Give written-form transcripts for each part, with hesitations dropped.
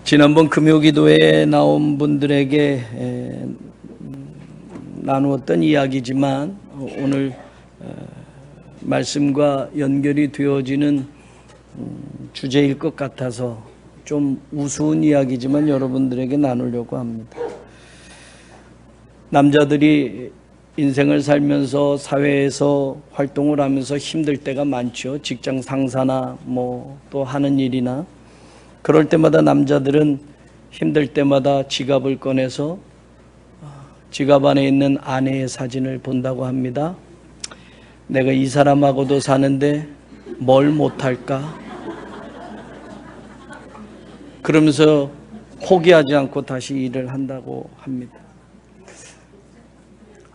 지난번 금요기도에 나온 분들에게 나누었던 이야기지만 오늘 말씀과 연결이 되어지는 주제일 것 같아서 좀 우스운 이야기지만 여러분들에게 나누려고 합니다. 남자들이 인생을 살면서 사회에서 활동을 하면서 힘들 때가 많죠. 직장 상사나 또 하는 일이나. 그럴 때마다 남자들은 힘들 때마다 지갑을 꺼내서 지갑 안에 있는 아내의 사진을 본다고 합니다. 내가 이 사람하고도 사는데 뭘 못할까? 그러면서 포기하지 않고 다시 일을 한다고 합니다.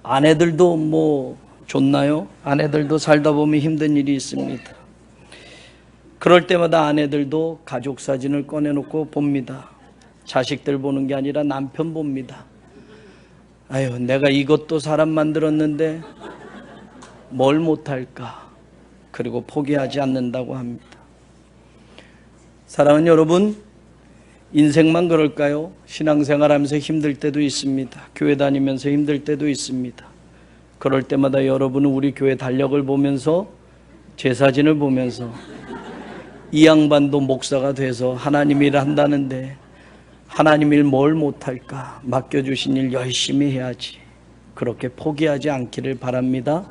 아내들도 좋나요? 아내들도 살다 보면 힘든 일이 있습니다. 그럴 때마다 아내들도 가족 사진을 꺼내놓고 봅니다. 자식들 보는 게 아니라 남편 봅니다. 아유, 내가 이것도 사람 만들었는데 뭘 못할까? 그리고 포기하지 않는다고 합니다. 사랑하는 여러분, 인생만 그럴까요? 신앙생활하면서 힘들 때도 있습니다. 교회 다니면서 힘들 때도 있습니다. 그럴 때마다 여러분은 우리 교회 달력을 보면서 제 사진을 보면서 이 양반도 목사가 돼서 하나님 일 한다는데 하나님 일 뭘 못할까? 맡겨주신 일 열심히 해야지. 그렇게 포기하지 않기를 바랍니다.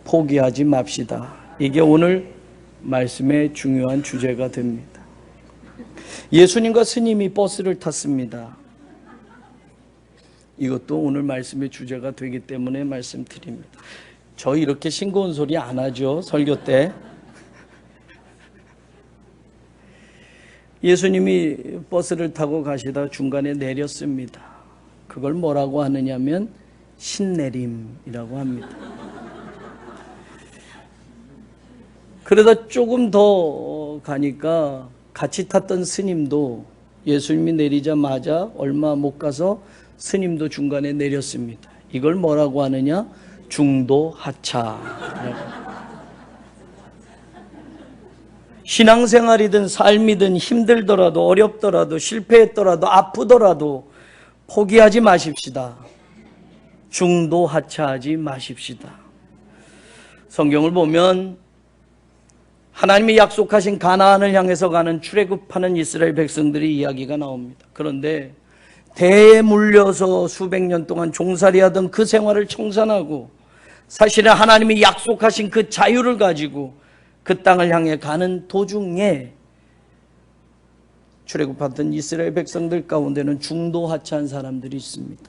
포기하지 맙시다. 이게 오늘 말씀의 중요한 주제가 됩니다. 예수님과 스님이 버스를 탔습니다. 이것도 오늘 말씀의 주제가 되기 때문에 말씀드립니다. 저 이렇게 싱거운 소리 안 하죠, 설교 때. 예수님이 버스를 타고 가시다 중간에 내렸습니다. 그걸 뭐라고 하느냐면 신내림이라고 합니다. 그러다 조금 더 가니까 같이 탔던 스님도 예수님이 내리자마자 얼마 못 가서 스님도 중간에 내렸습니다. 이걸 뭐라고 하느냐? 중도 하차라고. 신앙생활이든 삶이든 힘들더라도 어렵더라도 실패했더라도 아프더라도 포기하지 마십시다. 중도 하차하지 마십시다. 성경을 보면 하나님이 약속하신 가나안을 향해서 가는 출애굽하는 이스라엘 백성들의 이야기가 나옵니다. 그런데 대에 물려서 수백 년 동안 종살이하던 그 생활을 청산하고 사실은 하나님이 약속하신 그 자유를 가지고 그 땅을 향해 가는 도중에 출애굽하던 이스라엘 백성들 가운데는 중도 하차한 사람들이 있습니다.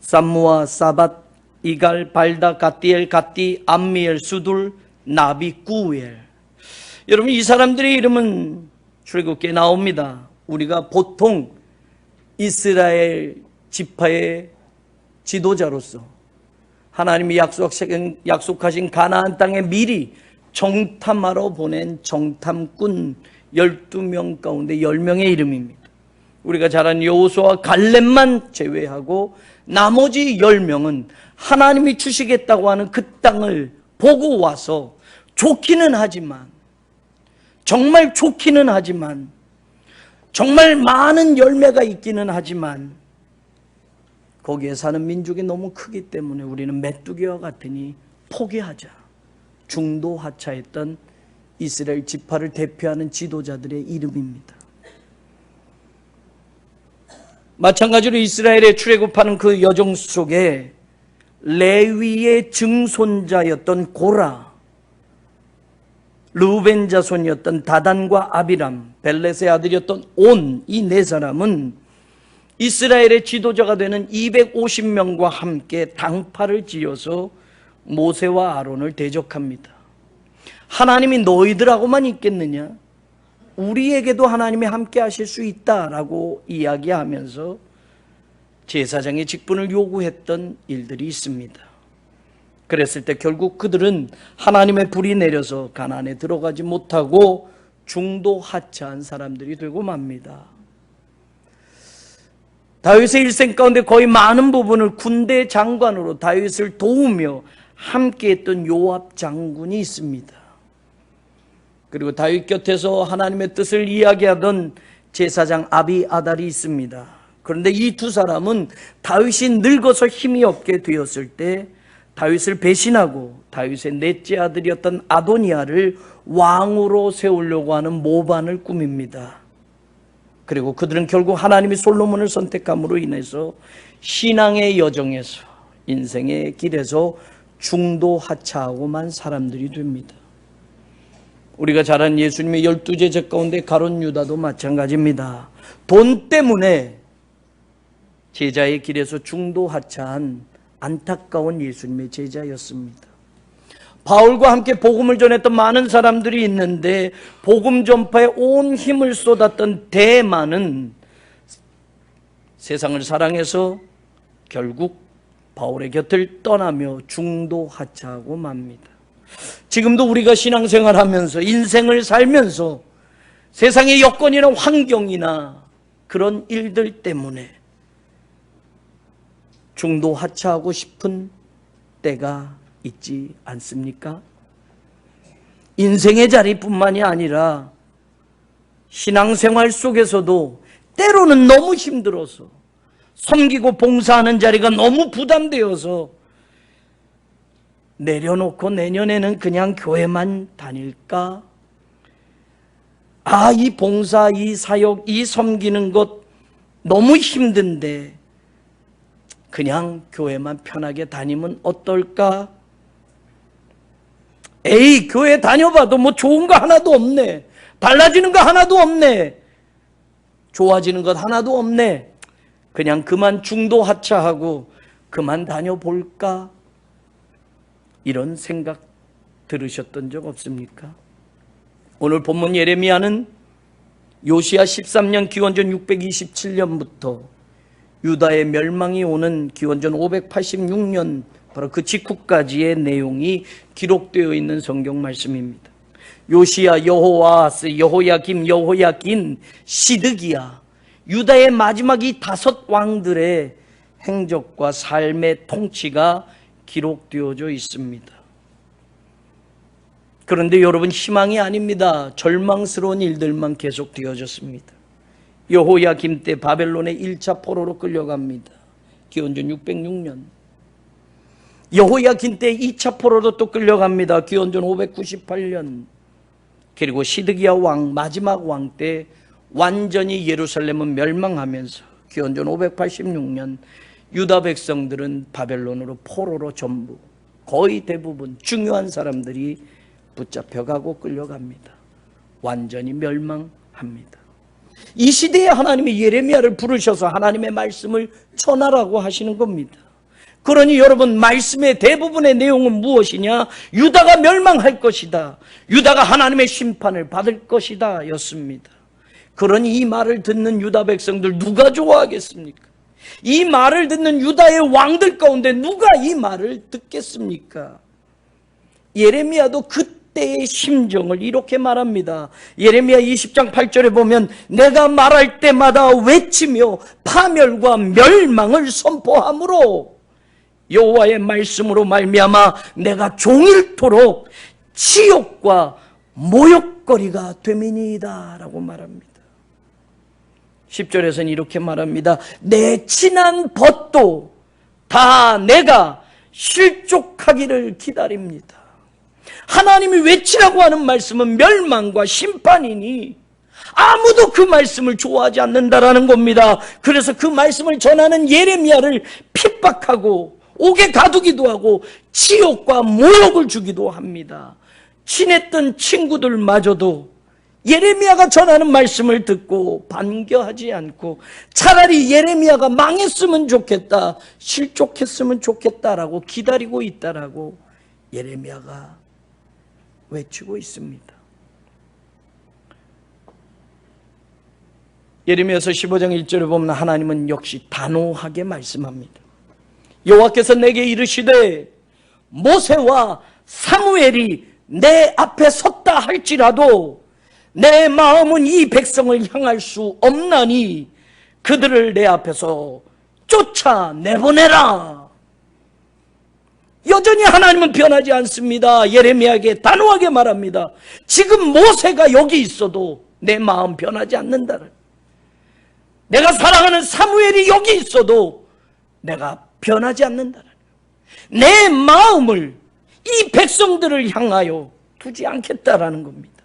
삼무아, 사밧, 이갈, 발다, 갓디엘, 갓디, 암미엘, 수둘, 나비, 꾸엘. 여러분, 이 사람들의 이름은 출애굽기에 나옵니다. 우리가 보통 이스라엘 지파의 지도자로서 하나님이 약속하신 가나안 땅에 미리 정탐하러 보낸 정탐꾼 12명 가운데 10명의 이름입니다. 우리가 잘 아는 여호수아와 갈렙만 제외하고 나머지 10명은 하나님이 주시겠다고 하는 그 땅을 보고 와서 좋기는 하지만, 정말 좋기는 하지만, 정말 많은 열매가 있기는 하지만 거기에 사는 민족이 너무 크기 때문에 우리는 메뚜기와 같으니 포기하자. 중도 하차했던 이스라엘 지파를 대표하는 지도자들의 이름입니다. 마찬가지로 이스라엘에 출애굽하는 그 여정 속에 레위의 증손자였던 고라, 르우벤 자손이었던 다단과 아비람, 벨렛의 아들이었던 온, 이 네 사람은 이스라엘의 지도자가 되는 250명과 함께 당파를 지어서 모세와 아론을 대적합니다. 하나님이 너희들하고만 있겠느냐? 우리에게도 하나님이 함께 하실 수 있다라고 이야기하면서 제사장의 직분을 요구했던 일들이 있습니다. 그랬을 때 결국 그들은 하나님의 불이 내려서 가나안에 들어가지 못하고 중도 하차한 사람들이 되고 맙니다. 다윗의 일생 가운데 거의 많은 부분을 군대 장관으로 다윗을 도우며 함께했던 요압 장군이 있습니다. 그리고 다윗 곁에서 하나님의 뜻을 이야기하던 제사장 아비아달이 있습니다. 그런데 이 두 사람은 다윗이 늙어서 힘이 없게 되었을 때 다윗을 배신하고 다윗의 넷째 아들이었던 아도니아를 왕으로 세우려고 하는 모반을 꾸밉니다. 그리고 그들은 결국 하나님이 솔로몬을 선택함으로 인해서 신앙의 여정에서, 인생의 길에서 중도하차하고만 사람들이 됩니다. 우리가 잘 아는 예수님의 12제자 가운데 가룟 유다도 마찬가지입니다. 돈 때문에 제자의 길에서 중도하차한 안타까운 예수님의 제자였습니다. 바울과 함께 복음을 전했던 많은 사람들이 있는데 복음 전파에 온 힘을 쏟았던 대만은 세상을 사랑해서 결국 바울의 곁을 떠나며 중도하차하고 맙니다. 지금도 우리가 신앙생활하면서 인생을 살면서 세상의 여건이나 환경이나 그런 일들 때문에 중도하차하고 싶은 때가 있지 않습니까? 인생의 자리뿐만이 아니라 신앙생활 속에서도 때로는 너무 힘들어서 섬기고 봉사하는 자리가 너무 부담되어서 내려놓고 내년에는 그냥 교회만 다닐까? 이 봉사, 이 사역, 이 섬기는 것 너무 힘든데 그냥 교회만 편하게 다니면 어떨까? 에이, 교회 다녀봐도 뭐 좋은 거 하나도 없네. 달라지는 거 하나도 없네. 좋아지는 것 하나도 없네. 그냥 그만 중도하차하고 그만 다녀볼까? 이런 생각 들으셨던 적 없습니까? 오늘 본문 예레미야는 요시야 13년 기원전 627년부터 유다의 멸망이 오는 기원전 586년 바로 그 직후까지의 내용이 기록되어 있는 성경 말씀입니다. 요시야, 여호아스, 여호야김, 여호야긴, 시드기야, 유다의 마지막 이 5 왕들의 행적과 삶의 통치가 기록되어져 있습니다. 그런데 여러분, 희망이 아닙니다. 절망스러운 일들만 계속 되어졌습니다. 여호야김 때 바벨론의 1차 포로로 끌려갑니다. 기원전 606년. 여호야김 때 2차 포로로 또 끌려갑니다. 기원전 598년. 그리고 시드기야 왕, 마지막 왕 때 완전히 예루살렘은 멸망하면서 기원전 586년 유다 백성들은 바벨론으로 포로로 전부, 거의 대부분 중요한 사람들이 붙잡혀가고 끌려갑니다. 완전히 멸망합니다. 이 시대에 하나님이 예레미야를 부르셔서 하나님의 말씀을 전하라고 하시는 겁니다. 그러니 여러분, 말씀의 대부분의 내용은 무엇이냐? 유다가 멸망할 것이다, 유다가 하나님의 심판을 받을 것이다 였습니다. 그러니 이 말을 듣는 유다 백성들 누가 좋아하겠습니까? 이 말을 듣는 유다의 왕들 가운데 누가 이 말을 듣겠습니까? 예레미야도 그때의 심정을 이렇게 말합니다. 예레미야 20장 8절에 보면 내가 말할 때마다 외치며 파멸과 멸망을 선포하므로 여호와의 말씀으로 말미암아 내가 종일토록 치욕과 모욕거리가 됨이니이다 라고 말합니다. 10절에서는 이렇게 말합니다. 내 친한 벗도 다 내가 실족하기를 기다립니다. 하나님이 외치라고 하는 말씀은 멸망과 심판이니 아무도 그 말씀을 좋아하지 않는다라는 겁니다. 그래서 그 말씀을 전하는 예레미야를 핍박하고 옥에 가두기도 하고 치욕과 모욕을 주기도 합니다. 친했던 친구들마저도 예레미야가 전하는 말씀을 듣고 반겨하지 않고 차라리 예레미야가 망했으면 좋겠다, 실족했으면 좋겠다라고 기다리고 있다라고 예레미야가 외치고 있습니다. 예레미야서 15장 1절에 보면 하나님은 역시 단호하게 말씀합니다. 여호와께서 내게 이르시되 모세와 사무엘이 내 앞에 섰다 할지라도 내 마음은 이 백성을 향할 수 없나니 그들을 내 앞에서 쫓아내보내라. 여전히 하나님은 변하지 않습니다. 예레미야에게 단호하게 말합니다. 지금 모세가 여기 있어도 내 마음 변하지 않는다. 내가 사랑하는 사무엘이 여기 있어도 내가 변하지 않는다는, 내 마음을 이 백성들을 향하여 두지 않겠다라는 겁니다.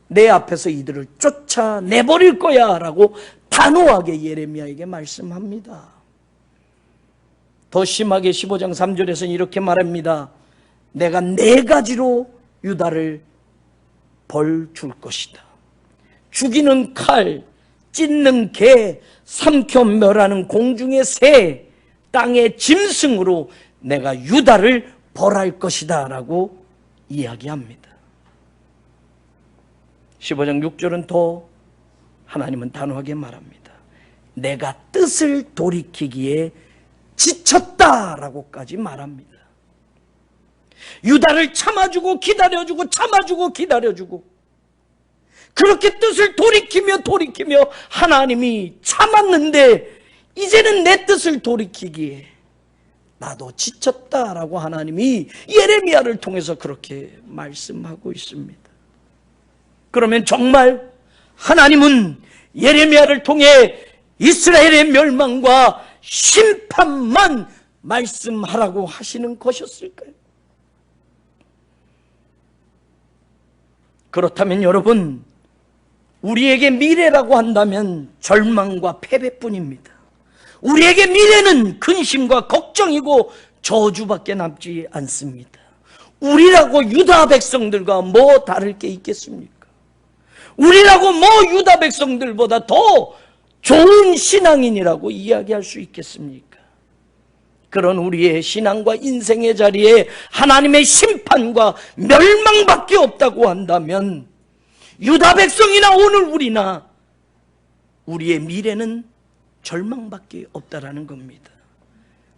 내 앞에서 이들을 쫓아내버릴 거야 라고 단호하게 예레미야에게 말씀합니다. 더 심하게 15장 3절에서는 이렇게 말합니다. 내가 4가지로 유다를 벌 줄 것이다. 죽이는 칼, 찢는 개, 삼켜 멸하는 공중의 새, 땅의 짐승으로 내가 유다를 벌할 것이다 라고 이야기합니다. 15장 6절은 더 하나님은 단호하게 말합니다. 내가 뜻을 돌이키기에 지쳤다라고까지 말합니다. 유다를 참아주고 기다려주고 참아주고 기다려주고 그렇게 뜻을 돌이키며 하나님이 참았는데 이제는 내 뜻을 돌이키기에 나도 지쳤다라고 하나님이 예레미야를 통해서 그렇게 말씀하고 있습니다. 그러면 정말 하나님은 예레미야를 통해 이스라엘의 멸망과 심판만 말씀하라고 하시는 것이었을까요? 그렇다면 여러분, 우리에게 미래라고 한다면 절망과 패배뿐입니다. 우리에게 미래는 근심과 걱정이고 저주밖에 남지 않습니다. 우리라고 유다 백성들과 뭐 다를 게 있겠습니까? 우리라고 뭐 유다 백성들보다 더 좋은 신앙인이라고 이야기할 수 있겠습니까? 그런 우리의 신앙과 인생의 자리에 하나님의 심판과 멸망밖에 없다고 한다면 유다 백성이나 오늘 우리나 우리의 미래는 절망밖에 없다라는 겁니다.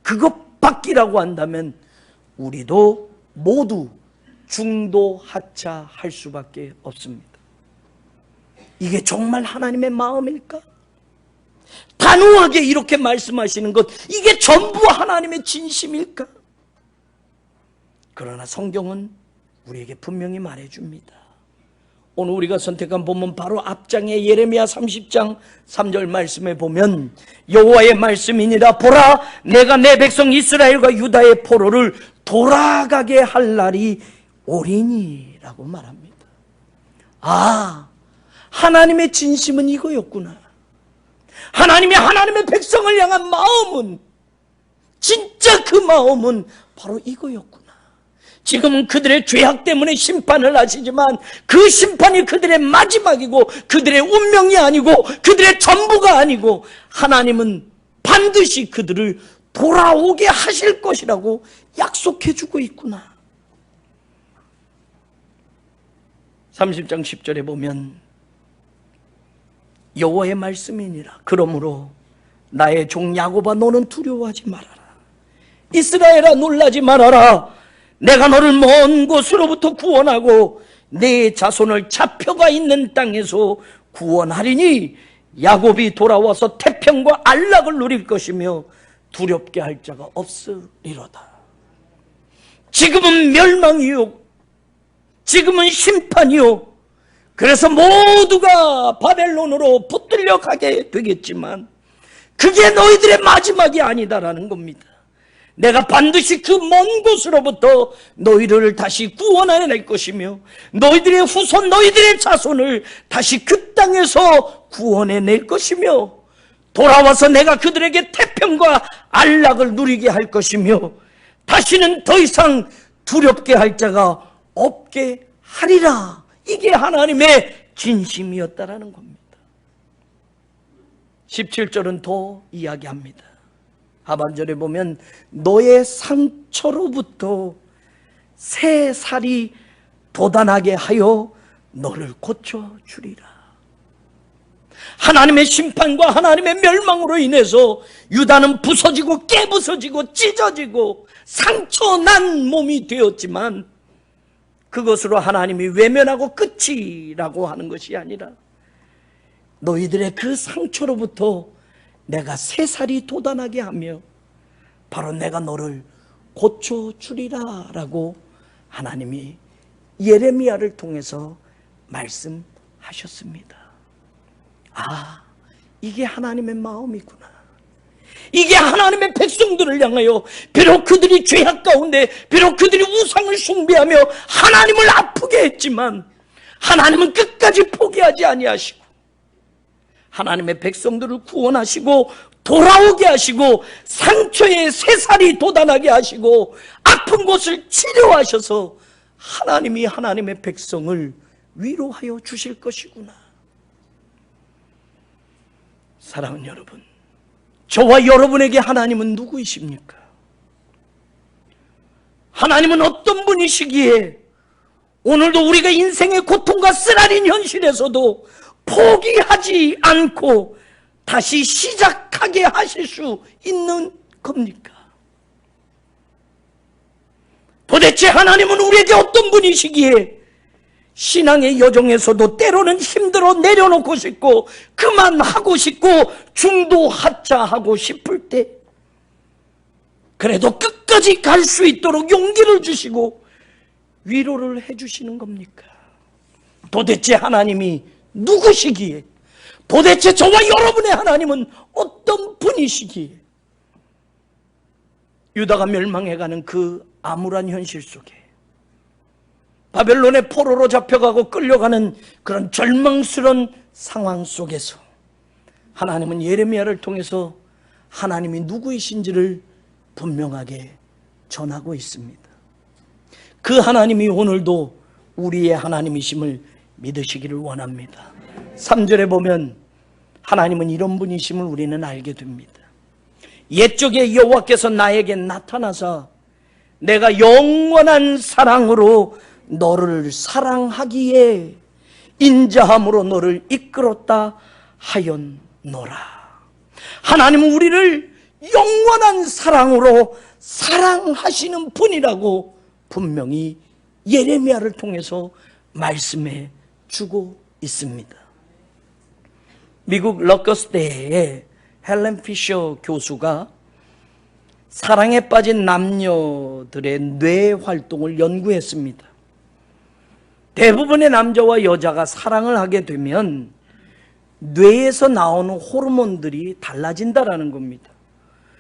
그것밖이라고 한다면 우리도 모두 중도하차할 수밖에 없습니다. 이게 정말 하나님의 마음일까? 단호하게 이렇게 말씀하시는 것, 이게 전부 하나님의 진심일까? 그러나 성경은 우리에게 분명히 말해줍니다. 오늘 우리가 선택한 본문 바로 앞장에 예레미야 30장 3절 말씀에 보면 여호와의 말씀이니라. 보라, 내가 내 백성 이스라엘과 유다의 포로를 돌아가게 할 날이 오리니 라고 말합니다. 아, 하나님의 진심은 이거였구나. 하나님의 백성을 향한 마음은, 진짜 그 마음은 바로 이거였구나. 지금은 그들의 죄악 때문에 심판을 하시지만 그 심판이 그들의 마지막이고 그들의 운명이 아니고 그들의 전부가 아니고 하나님은 반드시 그들을 돌아오게 하실 것이라고 약속해주고 있구나. 30장 10절에 보면 여호와의 말씀이니라. 그러므로 나의 종 야곱아, 너는 두려워하지 말아라. 이스라엘아, 놀라지 말아라. 내가 너를 먼 곳으로부터 구원하고 내 자손을 잡혀가 있는 땅에서 구원하리니 야곱이 돌아와서 태평과 안락을 누릴 것이며 두렵게 할 자가 없으리로다. 지금은 멸망이요, 지금은 심판이요, 그래서 모두가 바벨론으로 붙들려 가게 되겠지만 그게 너희들의 마지막이 아니다라는 겁니다. 내가 반드시 그 먼 곳으로부터 너희를 다시 구원해낼 것이며 너희들의 후손, 너희들의 자손을 다시 그 땅에서 구원해낼 것이며 돌아와서 내가 그들에게 태평과 안락을 누리게 할 것이며 다시는 더 이상 두렵게 할 자가 없게 하리라. 이게 하나님의 진심이었다라는 겁니다. 17절은 더 이야기합니다. 하반절에 보면 너의 상처로부터 새 살이 돋아나게 하여 너를 고쳐주리라. 하나님의 심판과 하나님의 멸망으로 인해서 유다는 부서지고 깨부서지고 찢어지고 상처난 몸이 되었지만 그것으로 하나님이 외면하고 끝이라고 하는 것이 아니라 너희들의 그 상처로부터 내가 새 살이 돋아나게 하며 바로 내가 너를 고쳐주리라 라고 하나님이 예레미야를 통해서 말씀하셨습니다. 아, 이게 하나님의 마음이구나. 이게 하나님의 백성들을 향하여 비록 그들이 죄악 가운데, 비록 그들이 우상을 숭배하며 하나님을 아프게 했지만 하나님은 끝까지 포기하지 아니하시고 하나님의 백성들을 구원하시고 돌아오게 하시고 상처에 새살이 돋아나게 하시고 아픈 곳을 치료하셔서 하나님이 하나님의 백성을 위로하여 주실 것이구나. 사랑하는 여러분, 저와 여러분에게 하나님은 누구이십니까? 하나님은 어떤 분이시기에 오늘도 우리가 인생의 고통과 쓰라린 현실에서도 포기하지 않고 다시 시작하게 하실 수 있는 겁니까? 도대체 하나님은 우리에게 어떤 분이시기에 신앙의 여정에서도 때로는 힘들어 내려놓고 싶고 그만하고 싶고 중도하차하고 싶을 때 그래도 끝까지 갈 수 있도록 용기를 주시고 위로를 해주시는 겁니까? 도대체 하나님이 누구시기에, 도대체 저와 여러분의 하나님은 어떤 분이시기에 유다가 멸망해가는 그 암울한 현실 속에 바벨론의 포로로 잡혀가고 끌려가는 그런 절망스러운 상황 속에서 하나님은 예레미야를 통해서 하나님이 누구이신지를 분명하게 전하고 있습니다. 그 하나님이 오늘도 우리의 하나님이심을 믿으시기를 원합니다. 3절에 보면 하나님은 이런 분이심을 우리는 알게 됩니다. 옛적에 여호와께서 나에게 나타나사 내가 영원한 사랑으로 너를 사랑하기에 인자함으로 너를 이끌었다 하였노라. 하나님은 우리를 영원한 사랑으로 사랑하시는 분이라고 분명히 예레미야를 통해서 말씀해 주고 있습니다. 미국 러커스대에 헬렌 피셔 교수가 사랑에 빠진 남녀들의 뇌 활동을 연구했습니다. 대부분의 남자와 여자가 사랑을 하게 되면 뇌에서 나오는 호르몬들이 달라진다라는 겁니다.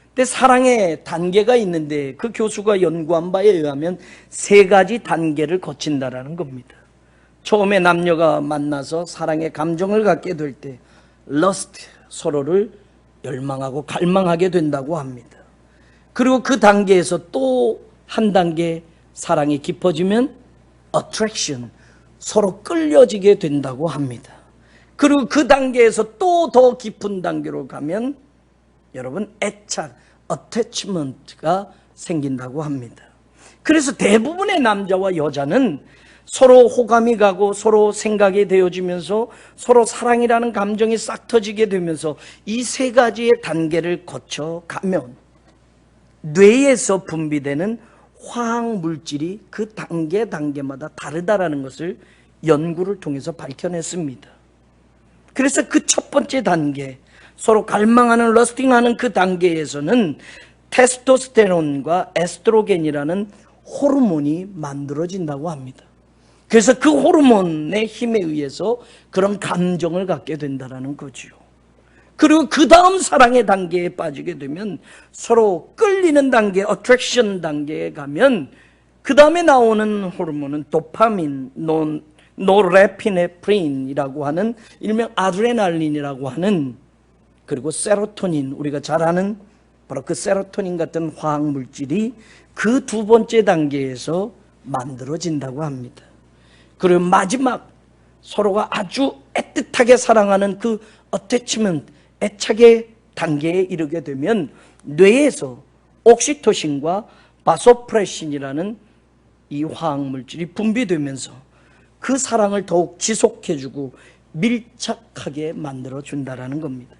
근데 사랑의 단계가 있는데 그 교수가 연구한 바에 의하면 3가지 단계를 거친다라는 겁니다. 처음에 남녀가 만나서 사랑의 감정을 갖게 될 때 러스트, 서로를 열망하고 갈망하게 된다고 합니다. 그리고 그 단계에서 또 한 단계 사랑이 깊어지면 attraction, 서로 끌려지게 된다고 합니다. 그리고 그 단계에서 또 더 깊은 단계로 가면 여러분 애착, attachment가 생긴다고 합니다. 그래서 대부분의 남자와 여자는 서로 호감이 가고 서로 생각이 되어지면서 서로 사랑이라는 감정이 싹 터지게 되면서 이 3가지의 단계를 거쳐 가면 뇌에서 분비되는 화학물질이 그 단계마다 다르다라는 것을 연구를 통해서 밝혀냈습니다. 그래서 그 첫 번째 단계, 서로 갈망하는 러스팅하는 그 단계에서는 테스토스테론과 에스트로겐이라는 호르몬이 만들어진다고 합니다. 그래서 그 호르몬의 힘에 의해서 그런 감정을 갖게 된다는 거죠. 그리고 그 다음 사랑의 단계에 빠지게 되면 서로 끌리는 단계, 어트랙션 단계에 가면 그 다음에 나오는 호르몬은 도파민, 노레피네프린이라고 하는 일명 아드레날린이라고 하는, 그리고 세로토닌, 우리가 잘 아는 바로 그 세로토닌 같은 화학물질이 그 2번째 단계에서 만들어진다고 합니다. 그리고 마지막 서로가 아주 애틋하게 사랑하는 그 어태치먼트, 애착의 단계에 이르게 되면 뇌에서 옥시토신과 바소프레신이라는 이 화학물질이 분비되면서 그 사랑을 더욱 지속해주고 밀착하게 만들어준다는 겁니다.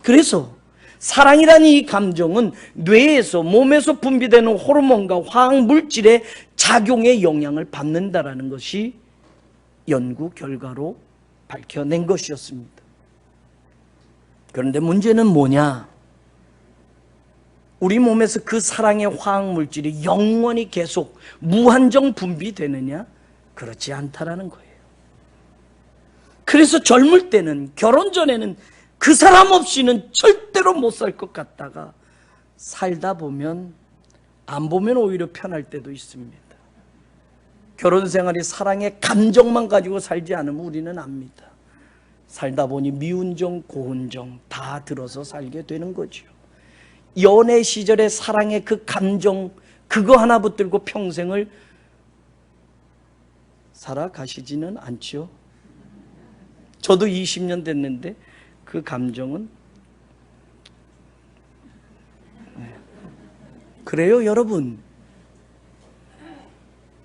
그래서 사랑이라는 이 감정은 뇌에서, 몸에서 분비되는 호르몬과 화학물질의 작용에 영향을 받는다는 것이 연구 결과로 밝혀낸 것이었습니다. 그런데 문제는 뭐냐? 우리 몸에서 그 사랑의 화학물질이 영원히 계속 무한정 분비되느냐? 그렇지 않다라는 거예요. 그래서 젊을 때는, 결혼 전에는 그 사람 없이는 절대로 못 살 것 같다가 살다 보면 안 보면 오히려 편할 때도 있습니다. 결혼 생활이 사랑의 감정만 가지고 살지 않으면 우리는 압니다. 살다 보니 미운 정, 고운 정 다 들어서 살게 되는 거죠. 연애 시절의 사랑의 그 감정, 그거 하나 붙들고 평생을 살아가시지는 않죠. 저도 20년 됐는데 그 감정은 그래요, 여러분.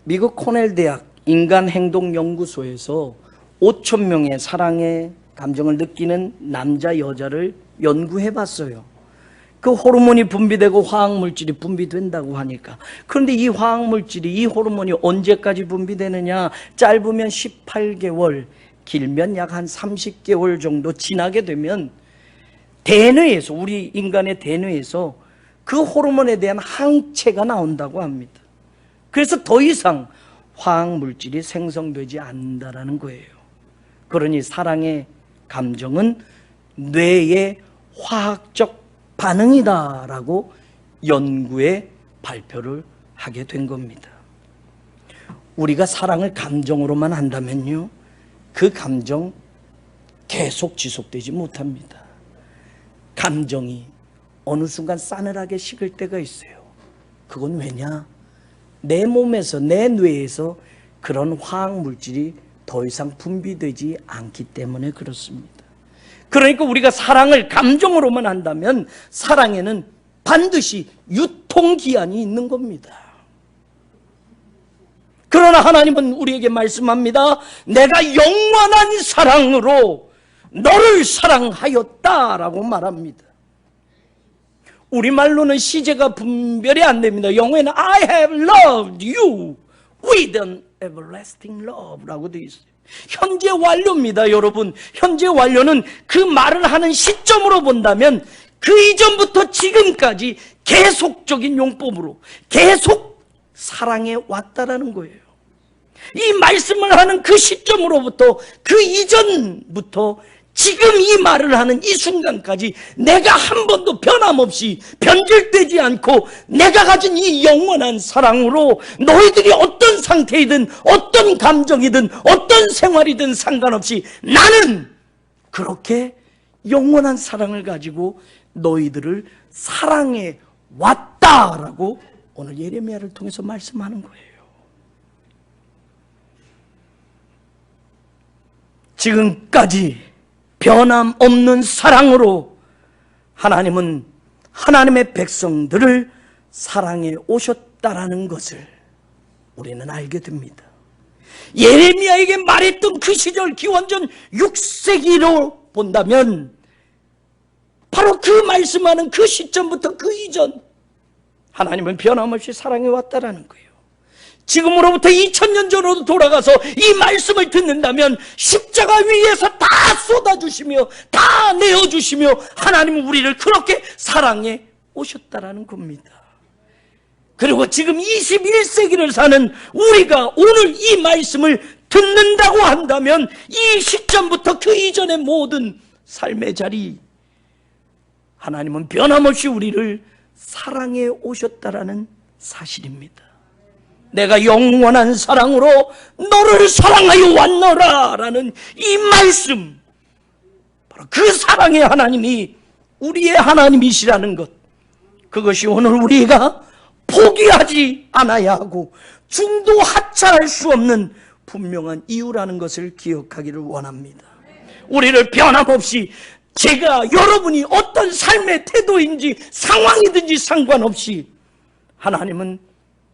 미국 코넬 대학 인간행동연구소에서 5,000명의 사랑의 감정을 느끼는 남자, 여자를 연구해봤어요. 그 호르몬이 분비되고 화학물질이 분비된다고 하니까. 그런데 이 화학물질이, 이 호르몬이 언제까지 분비되느냐? 짧으면 18개월, 길면 약 한 30개월 정도 지나게 되면 대뇌에서, 우리 인간의 대뇌에서 그 호르몬에 대한 항체가 나온다고 합니다. 그래서 더 이상 화학물질이 생성되지 않는다는 거예요. 그러니 사랑의 감정은 뇌의 화학적 반응이다라고 연구에 발표를 하게 된 겁니다. 우리가 사랑을 감정으로만 한다면요, 그 감정 계속 지속되지 못합니다. 감정이 어느 순간 싸늘하게 식을 때가 있어요. 그건 왜냐? 내 몸에서, 내 뇌에서 그런 화학물질이 더 이상 분비되지 않기 때문에 그렇습니다. 그러니까 우리가 사랑을 감정으로만 한다면 사랑에는 반드시 유통기한이 있는 겁니다. 그러나 하나님은 우리에게 말씀합니다. 내가 영원한 사랑으로 너를 사랑하였다라고 말합니다. 우리말로는 시제가 분별이 안 됩니다. 영어에는 I have loved you with an everlasting love라고 되어 있어요. 현재 완료입니다, 여러분. 현재 완료는 그 말을 하는 시점으로 본다면 그 이전부터 지금까지 계속적인 용법으로 계속 사랑해 왔다라는 거예요. 이 말씀을 하는 그 시점으로부터 그 이전부터 지금 이 말을 하는 이 순간까지 내가 한 번도 변함없이 변질되지 않고 내가 가진 이 영원한 사랑으로 너희들이 어떤 상태이든 어떤 감정이든 어떤 생활이든 상관없이 나는 그렇게 영원한 사랑을 가지고 너희들을 사랑해 왔다라고 오늘 예레미야를 통해서 말씀하는 거예요. 지금까지 변함없는 사랑으로 하나님은 하나님의 백성들을 사랑해 오셨다라는 것을 우리는 알게 됩니다. 예레미야에게 말했던 그 시절 기원전 6세기로 본다면 바로 그 말씀하는 그 시점부터 그 이전 하나님은 변함없이 사랑해 왔다라는 거예요. 지금으로부터 2000년 전으로 돌아가서 이 말씀을 듣는다면 십자가 위에서 다 쏟아주시며 다 내어주시며 하나님은 우리를 그렇게 사랑해 오셨다라는 겁니다. 그리고 지금 21세기를 사는 우리가 오늘 이 말씀을 듣는다고 한다면 이 시점부터 그 이전의 모든 삶의 자리 하나님은 변함없이 우리를 사랑해 오셨다라는 사실입니다. 내가 영원한 사랑으로 너를 사랑하여 왔노라 라는 이 말씀, 바로 그 사랑의 하나님이 우리의 하나님이시라는 것, 그것이 오늘 우리가 포기하지 않아야 하고 중도 하차할 수 없는 분명한 이유라는 것을 기억하기를 원합니다. 우리를 변함없이 제가 여러분이 어떤 삶의 태도인지 상황이든지 상관없이 하나님은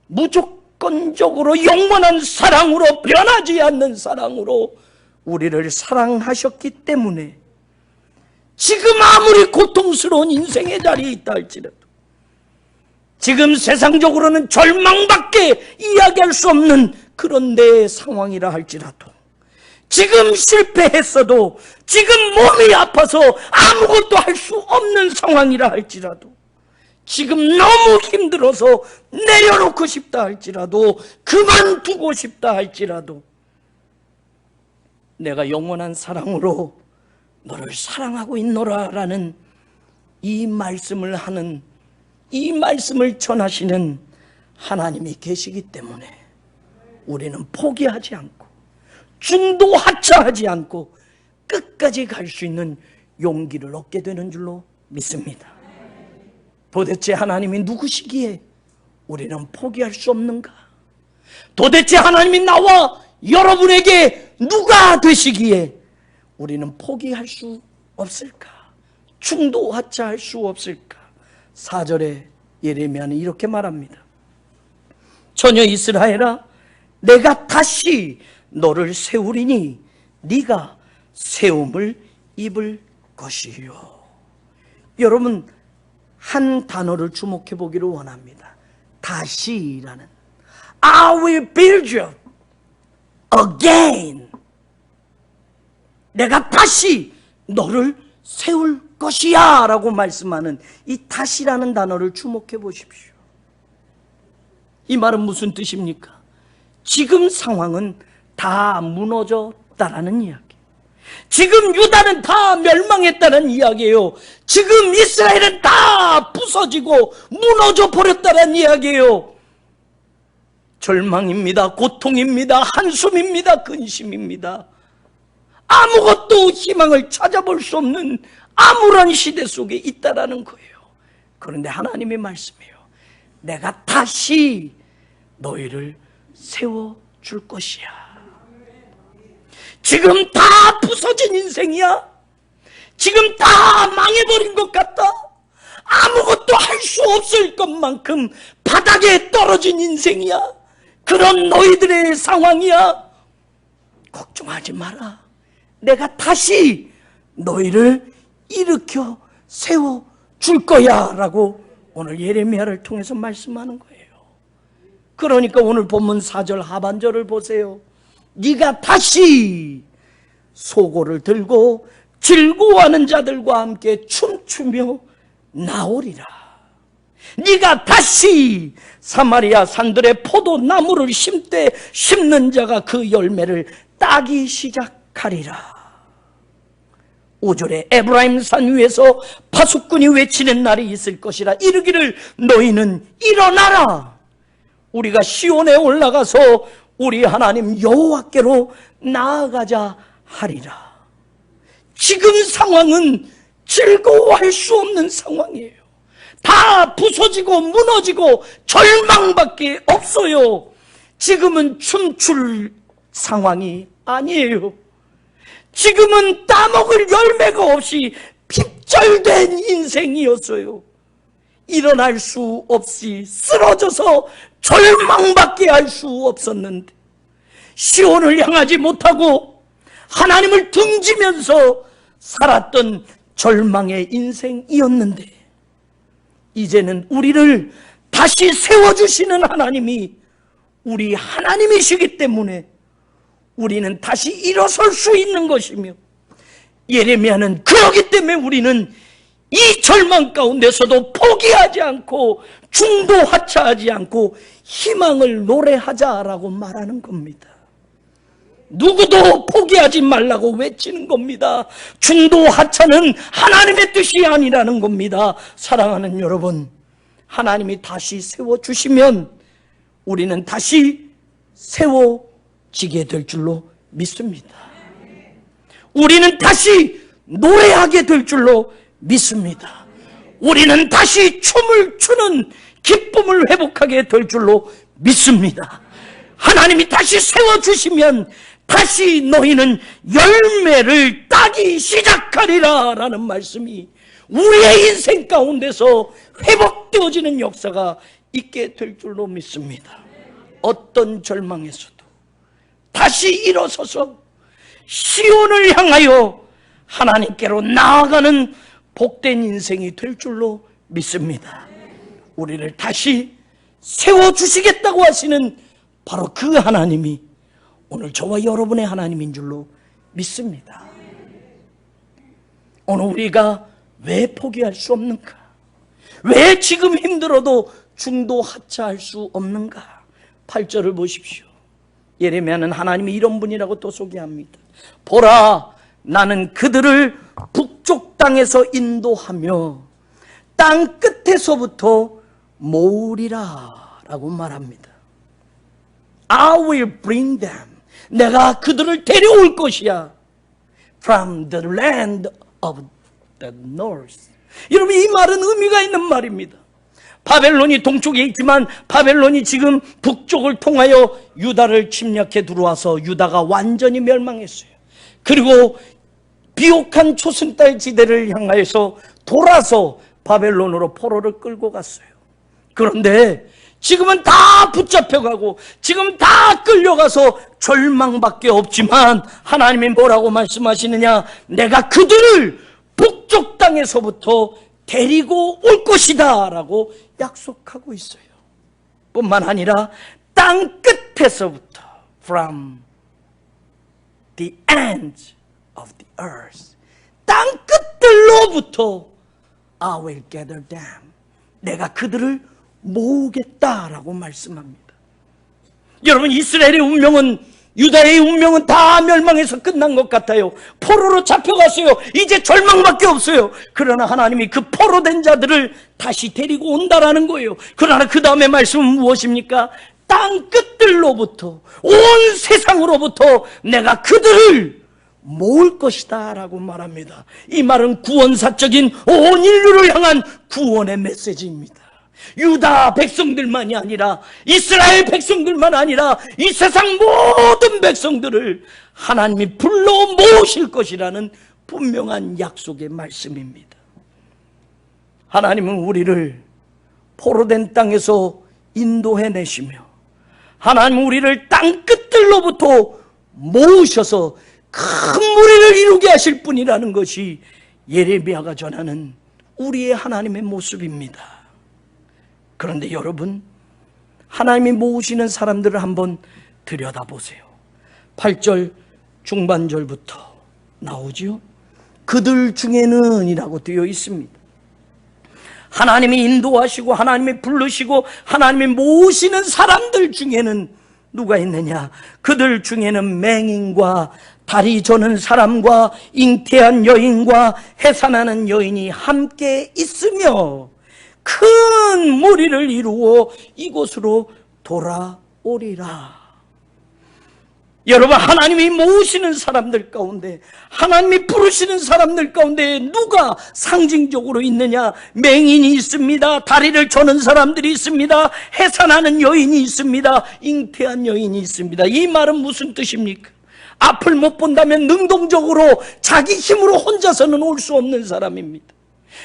무조건적으로 영원한 사랑으로 변하지 않는 사랑으로 우리를 사랑하셨기 때문에 지금 아무리 고통스러운 인생의 자리에 있다 할지라도 지금 세상적으로는 절망밖에 이야기할 수 없는 그런 내 상황이라 할지라도 지금 실패했어도 지금 몸이 아파서 아무것도 할 수 없는 상황이라 할지라도 지금 너무 힘들어서 내려놓고 싶다 할지라도 그만두고 싶다 할지라도 내가 영원한 사랑으로 너를 사랑하고 있노라라는 이 말씀을 하는, 이 말씀을 전하시는 하나님이 계시기 때문에 우리는 포기하지 않고 중도 하차하지 않고 끝까지 갈 수 있는 용기를 얻게 되는 줄로 믿습니다. 도대체 하나님이 누구시기에 우리는 포기할 수 없는가? 도대체 하나님이 나와 여러분에게 누가 되시기에 우리는 포기할 수 없을까? 중도 하차할 수 없을까? 4절에 예레미야는 이렇게 말합니다. 전혀 이스라엘아, 내가 다시 너를 세우리니 네가 세움을 입을 것이요. 여러분, 한 단어를 주목해 보기를 원합니다. 다시라는, I will build you again. 내가 다시 너를 세울 것이야 라고 말씀하는 이 다시라는 단어를 주목해 보십시오. 이 말은 무슨 뜻입니까? 지금 상황은 다 무너졌다라는 이야기. 지금 유다는 다 멸망했다는 이야기예요. 지금 이스라엘은 다 부서지고 무너져 버렸다는 이야기예요. 절망입니다. 고통입니다. 한숨입니다. 근심입니다. 아무것도 희망을 찾아볼 수 없는 암울한 시대 속에 있다라는 거예요. 그런데 하나님의 말씀이에요. 내가 다시 너희를 세워줄 것이야. 지금 다 부서진 인생이야. 지금 다 망해버린 것 같다. 아무것도 할 수 없을 것만큼 바닥에 떨어진 인생이야. 그런 너희들의 상황이야. 걱정하지 마라. 내가 다시 너희를 일으켜 세워줄 거야 라고 오늘 예레미야를 통해서 말씀하는 거예요. 그러니까 오늘 본문 4절 하반절을 보세요. 네가 다시 소고를 들고 즐거워하는 자들과 함께 춤추며 나오리라. 네가 다시 사마리아 산들의 포도나무를 심되 심는 자가 그 열매를 따기 시작하리라. 5절에 에브라임 산 위에서 파수꾼이 외치는 날이 있을 것이라. 이르기를 너희는 일어나라. 우리가 시온에 올라가서 우리 하나님 여호와께로 나아가자 하리라. 지금 상황은 즐거워할 수 없는 상황이에요. 다 부서지고 무너지고 절망밖에 없어요. 지금은 춤출 상황이 아니에요. 지금은 따먹을 열매가 없이 핍절된 인생이었어요. 일어날 수 없이 쓰러져서 절망밖에 할 수 없었는데, 시온을 향하지 못하고 하나님을 등지면서 살았던 절망의 인생이었는데, 이제는 우리를 다시 세워주시는 하나님이 우리 하나님이시기 때문에 우리는 다시 일어설 수 있는 것이며, 예레미야는 그러기 때문에 우리는 이 절망 가운데서도 포기하지 않고 중도 하차하지 않고 희망을 노래하자라고 말하는 겁니다. 누구도 포기하지 말라고 외치는 겁니다. 중도 하차는 하나님의 뜻이 아니라는 겁니다. 사랑하는 여러분, 하나님이 다시 세워주시면 우리는 다시 세워지게 될 줄로 믿습니다. 우리는 다시 노래하게 될 줄로 믿습니다. 우리는 다시 춤을 추는 기쁨을 회복하게 될 줄로 믿습니다. 하나님이 다시 세워주시면 다시 너희는 열매를 따기 시작하리라 라는 말씀이 우리의 인생 가운데서 회복되어지는 역사가 있게 될 줄로 믿습니다. 어떤 절망에서도 다시 일어서서 시온을 향하여 하나님께로 나아가는 복된 인생이 될 줄로 믿습니다. 우리를 다시 세워주시겠다고 하시는 바로 그 하나님이 오늘 저와 여러분의 하나님인 줄로 믿습니다. 오늘 우리가 왜 포기할 수 없는가? 왜 지금 힘들어도 중도 하차할 수 없는가? 8절을 보십시오. 예레미야는 하나님이 이런 분이라고 또 소개합니다. 보라, 나는 그들을 북쪽 땅에서 인도하며 땅 끝에서부터 모으리라 라고 말합니다. I will bring them. 내가 그들을 데려올 것이야. From the land of the north. 여러분, 이 말은 의미가 있는 말입니다. 바벨론이 동쪽에 있지만 바벨론이 지금 북쪽을 통하여 유다를 침략해 들어와서 유다가 완전히 멸망했어요. 그리고 비옥한 초승달 지대를 향하여서 돌아서 바벨론으로 포로를 끌고 갔어요. 그런데 지금은 다 붙잡혀가고 지금 다 끌려가서 절망밖에 없지만 하나님이 뭐라고 말씀하시느냐? 내가 그들을 북쪽 땅에서부터 데리고 올 것이다 라고 약속하고 있어요. 뿐만 아니라 땅 끝에서부터 from the ends of the earth, 땅 끝들로부터 I will gather them. 내가 그들을 모으겠다라고 말씀합니다. 여러분, 이스라엘의 운명은, 유다의 운명은 다 멸망해서 끝난 것 같아요. 포로로 잡혀갔어요. 이제 절망밖에 없어요. 그러나 하나님이 그 포로된 자들을 다시 데리고 온다라는 거예요. 그러나 그 다음에 말씀은 무엇입니까? 땅 끝들로부터, 온 세상으로부터 내가 그들을 모을 것이다 라고 말합니다. 이 말은 구원사적인 온 인류를 향한 구원의 메시지입니다. 유다 백성들만이 아니라, 이스라엘 백성들만 아니라 이 세상 모든 백성들을 하나님이 불러 모으실 것이라는 분명한 약속의 말씀입니다. 하나님은 우리를 포로된 땅에서 인도해내시며 하나님은 우리를 땅 끝들로부터 모으셔서 큰 무리를 이루게 하실 분이라는 것이 예레미야가 전하는 우리의 하나님의 모습입니다. 그런데 여러분, 하나님이 모으시는 사람들을 한번 들여다보세요. 8절 중반절부터 나오지요. 그들 중에는 이라고 되어 있습니다. 하나님이 인도하시고 하나님이 부르시고 하나님이 모으시는 사람들 중에는 누가 있느냐? 그들 중에는 맹인과 다리 저는 사람과 잉태한 여인과 해산하는 여인이 함께 있으며 큰 무리를 이루어 이곳으로 돌아오리라. 여러분, 하나님이 모으시는 사람들 가운데, 하나님이 부르시는 사람들 가운데 누가 상징적으로 있느냐? 맹인이 있습니다. 다리를 저는 사람들이 있습니다. 해산하는 여인이 있습니다. 잉태한 여인이 있습니다. 이 말은 무슨 뜻입니까? 앞을 못 본다면 능동적으로 자기 힘으로 혼자서는 올 수 없는 사람입니다.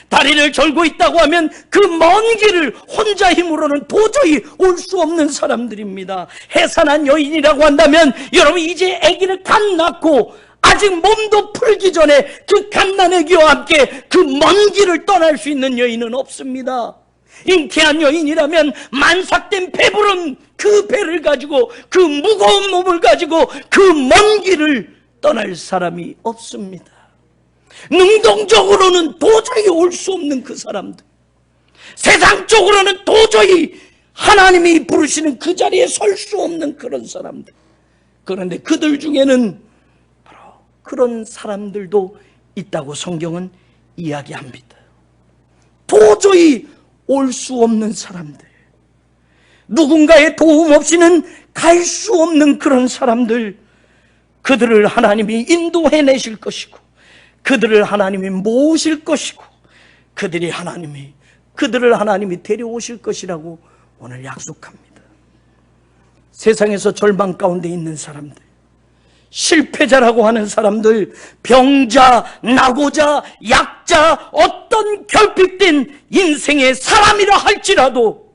다리를 절고 있다고 하면 그 먼 길을 혼자 힘으로는 도저히 올 수 없는 사람들입니다. 해산한 여인이라고 한다면 여러분, 이제 아기를 갓 낳고 아직 몸도 풀기 전에 그 갓난 아기와 함께 그 먼 길을 떠날 수 있는 여인은 없습니다. 잉태한 여인이라면 만삭된 배부른 그 배를 가지고, 그 무거운 몸을 가지고 그 먼 길을 떠날 사람이 없습니다. 능동적으로는 도저히 올 수 없는 그 사람들, 세상적으로는 도저히 하나님이 부르시는 그 자리에 설 수 없는 그런 사람들. 그런데 그들 중에는 바로 그런 사람들도 있다고 성경은 이야기합니다. 도저히 올 수 없는 사람들, 누군가의 도움 없이는 갈 수 없는 그런 사람들, 그들을 하나님이 인도해내실 것이고 그들을 하나님이 모으실 것이고 그들을 하나님이 데려오실 것이라고 오늘 약속합니다. 세상에서 절망 가운데 있는 사람들, 실패자라고 하는 사람들, 병자, 낙오자, 약자, 어떤 결핍된 인생의 사람이라 할지라도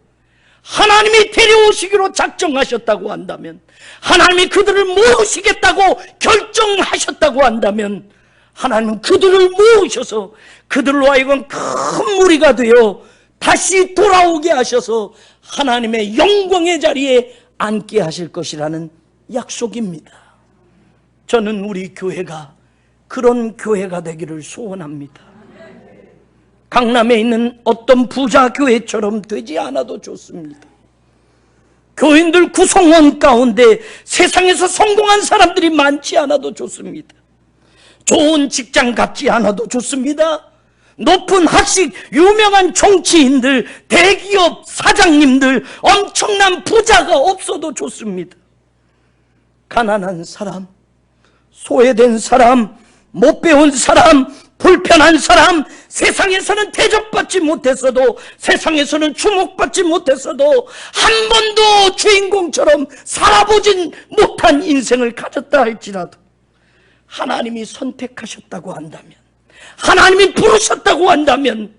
하나님이 데려오시기로 작정하셨다고 한다면, 하나님이 그들을 모으시겠다고 결정하셨다고 한다면 하나님은 그들을 모으셔서 그들로 하여금 큰 무리가 되어 다시 돌아오게 하셔서 하나님의 영광의 자리에 앉게 하실 것이라는 약속입니다. 저는 우리 교회가 그런 교회가 되기를 소원합니다. 강남에 있는 어떤 부자 교회처럼 되지 않아도 좋습니다. 교인들 구성원 가운데 세상에서 성공한 사람들이 많지 않아도 좋습니다. 좋은 직장 갖지 않아도 좋습니다. 높은 학식, 유명한 정치인들, 대기업 사장님들, 엄청난 부자가 없어도 좋습니다. 가난한 사람, 소외된 사람, 못 배운 사람, 불편한 사람, 세상에서는 대접받지 못했어도, 세상에서는 주목받지 못했어도, 한 번도 주인공처럼 살아보진 못한 인생을 가졌다 할지라도 하나님이 선택하셨다고 한다면, 하나님이 부르셨다고 한다면,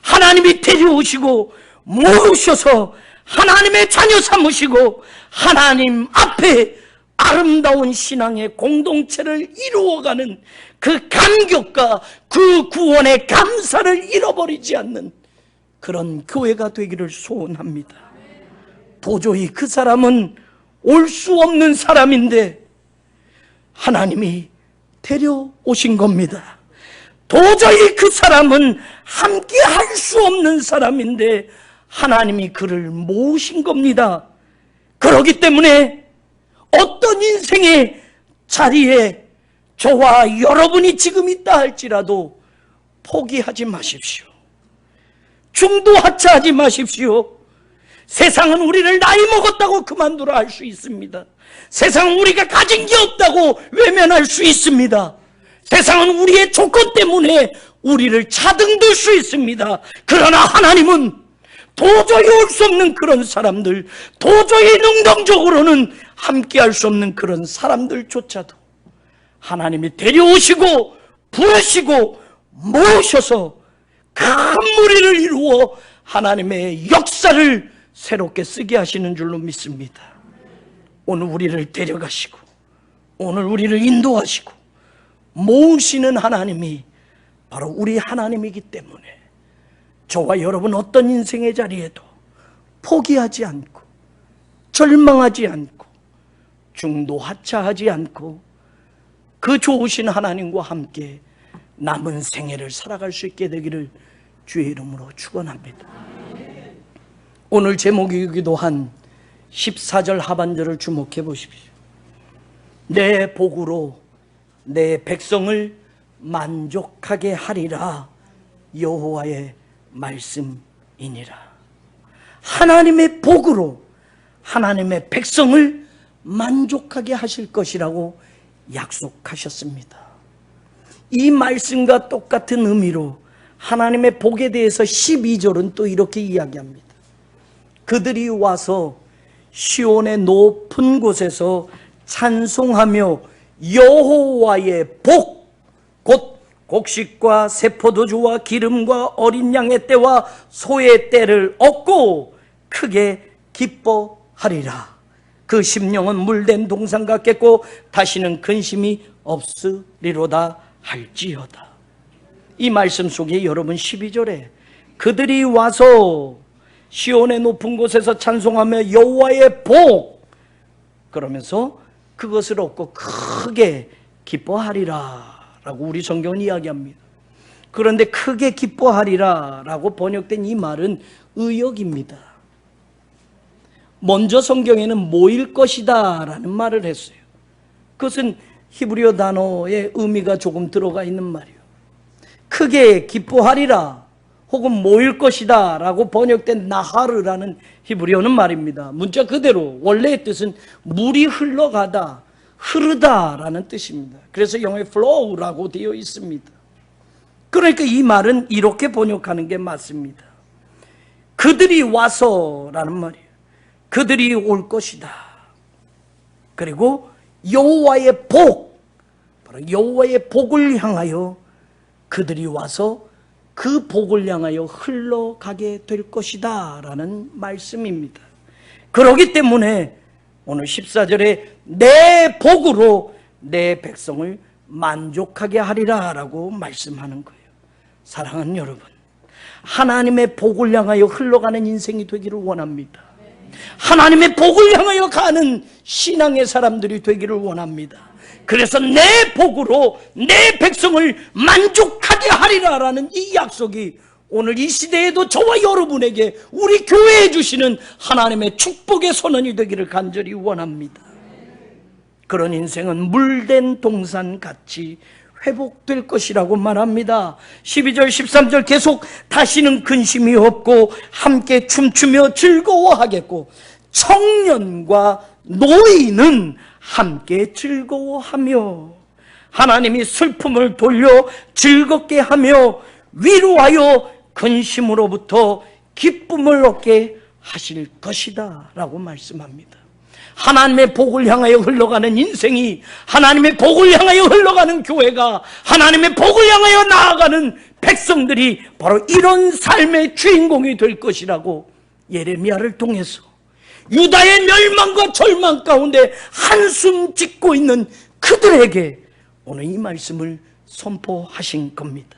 하나님이 데려오시고 모으셔서 하나님의 자녀 삼으시고 하나님 앞에 아름다운 신앙의 공동체를 이루어가는 그 감격과 그 구원의 감사를 잃어버리지 않는 그런 교회가 되기를 소원합니다. 도저히 그 사람은 올 수 없는 사람인데 하나님이 데려오신 겁니다. 도저히 그 사람은 함께 할 수 없는 사람인데 하나님이 그를 모으신 겁니다. 그렇기 때문에 어떤 인생의 자리에 저와 여러분이 지금 있다 할지라도 포기하지 마십시오. 중도하차하지 마십시오. 세상은 우리를 나이 먹었다고 그만두라 할 수 있습니다. 세상은 우리가 가진 게 없다고 외면할 수 있습니다. 세상은 우리의 조건 때문에 우리를 차등들 수 있습니다. 그러나 하나님은 도저히 올 수 없는 그런 사람들, 도저히 능동적으로는 함께 할 수 없는 그런 사람들조차도 하나님이 데려오시고 부르시고 모으셔서 큰 무리를 이루어 하나님의 역사를 새롭게 쓰게 하시는 줄로 믿습니다. 오늘 우리를 데려가시고 오늘 우리를 인도하시고 모으시는 하나님이 바로 우리 하나님이기 때문에 저와 여러분 어떤 인생의 자리에도 포기하지 않고 절망하지 않고 중도하차하지 않고 그 좋으신 하나님과 함께 남은 생애를 살아갈 수 있게 되기를 주의 이름으로 축원합니다. 오늘 제목이기도 한 14절 하반절을 주목해 보십시오. 내 복으로 내 백성을 만족하게 하리라 여호와의 말씀이니라. 하나님의 복으로 하나님의 백성을 만족하게 하실 것이라고 약속하셨습니다. 이 말씀과 똑같은 의미로 하나님의 복에 대해서 12절은 또 이렇게 이야기합니다. 그들이 와서 시온의 높은 곳에서 찬송하며 여호와의 복, 곧 곡식과 새포도주와 기름과 어린 양의 때와 소의 때를 얻고 크게 기뻐하리라. 그 심령은 물된 동산 같겠고 다시는 근심이 없으리로다 할지어다. 이 말씀 속에 여러분 12절에 그들이 와서 시온의 높은 곳에서 찬송하며 여호와의 복, 그러면서 그것을 얻고 크게 기뻐하리라 라고 우리 성경은 이야기합니다. 그런데 크게 기뻐하리라 라고 번역된 이 말은 의역입니다. 먼저 성경에는 모일 것이다 라는 말을 했어요. 그것은 히브리어 단어의 의미가 조금 들어가 있는 말이에요. 크게 기뻐하리라 혹은 모일 것이다 라고 번역된 나하르라는 히브리어는 말입니다. 문자 그대로 원래의 뜻은 물이 흘러가다, 흐르다 라는 뜻입니다. 그래서 영어에 flow라고 되어 있습니다. 그러니까 이 말은 이렇게 번역하는 게 맞습니다. 그들이 와서 라는 말이에요. 그들이 올 것이다. 그리고 여호와의 복, 바로 여호와의 복을 향하여 그들이 와서 그 복을 향하여 흘러가게 될 것이다 라는 말씀입니다. 그렇기 때문에 오늘 14절에 내 복으로 내 백성을 만족하게 하리라 라고 말씀하는 거예요. 사랑하는 여러분, 하나님의 복을 향하여 흘러가는 인생이 되기를 원합니다. 하나님의 복을 향하여 가는 신앙의 사람들이 되기를 원합니다. 그래서 내 복으로 내 백성을 만족하게 하리라라는 이 약속이 오늘 이 시대에도 저와 여러분에게 우리 교회에 주시는 하나님의 축복의 선언이 되기를 간절히 원합니다. 그런 인생은 물된 동산같이 회복될 것이라고 말합니다. 12절 13절 계속 다시는 근심이 없고 함께 춤추며 즐거워하겠고 청년과 노인은 함께 즐거워하며 하나님이 슬픔을 돌려 즐겁게 하며 위로하여 근심으로부터 기쁨을 얻게 하실 것이다 라고 말씀합니다. 하나님의 복을 향하여 흘러가는 인생이, 하나님의 복을 향하여 흘러가는 교회가, 하나님의 복을 향하여 나아가는 백성들이 바로 이런 삶의 주인공이 될 것이라고 예레미야를 통해서 유다의 멸망과 절망 가운데 한숨 짓고 있는 그들에게 오늘 이 말씀을 선포하신 겁니다.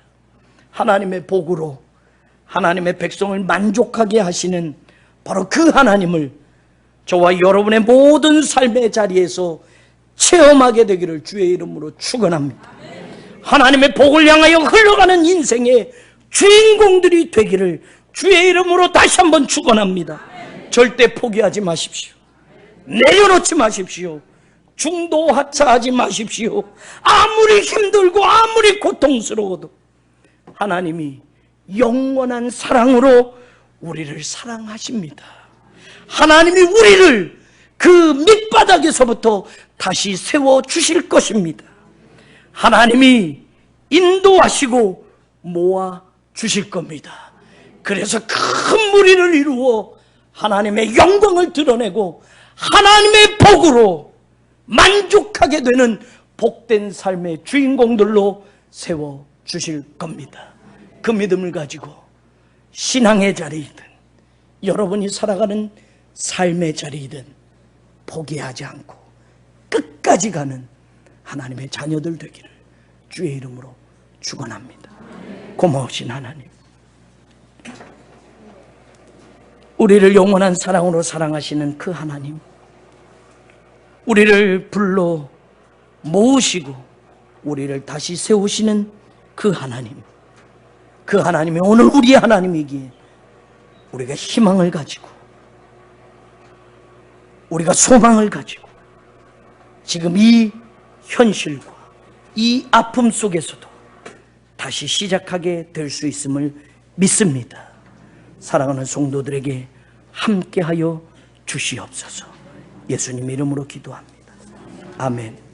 하나님의 복으로 하나님의 백성을 만족하게 하시는 바로 그 하나님을 저와 여러분의 모든 삶의 자리에서 체험하게 되기를 주의 이름으로 축원합니다. 하나님의 복을 향하여 흘러가는 인생의 주인공들이 되기를 주의 이름으로 다시 한번 축원합니다. 절대 포기하지 마십시오. 내려놓지 마십시오. 중도 하차하지 마십시오. 아무리 힘들고 아무리 고통스러워도 하나님이 영원한 사랑으로 우리를 사랑하십니다. 하나님이 우리를 그 밑바닥에서부터 다시 세워주실 것입니다. 하나님이 인도하시고 모아주실 겁니다. 그래서 큰 무리를 이루어 하나님의 영광을 드러내고 하나님의 복으로 만족하게 되는 복된 삶의 주인공들로 세워주실 겁니다. 그 믿음을 가지고 신앙의 자리이든 여러분이 살아가는 삶의 자리이든 포기하지 않고 끝까지 가는 하나님의 자녀들 되기를 주의 이름으로 축원합니다. 고마우신 하나님, 우리를 영원한 사랑으로 사랑하시는 그 하나님, 우리를 불러 모으시고 우리를 다시 세우시는 그 하나님, 그 하나님이 오늘 우리 하나님이기에 우리가 희망을 가지고 우리가 소망을 가지고 지금 이 현실과 이 아픔 속에서도 다시 시작하게 될 수 있음을 믿습니다. 사랑하는 성도들에게 함께하여 주시옵소서. 예수님 이름으로 기도합니다. 아멘.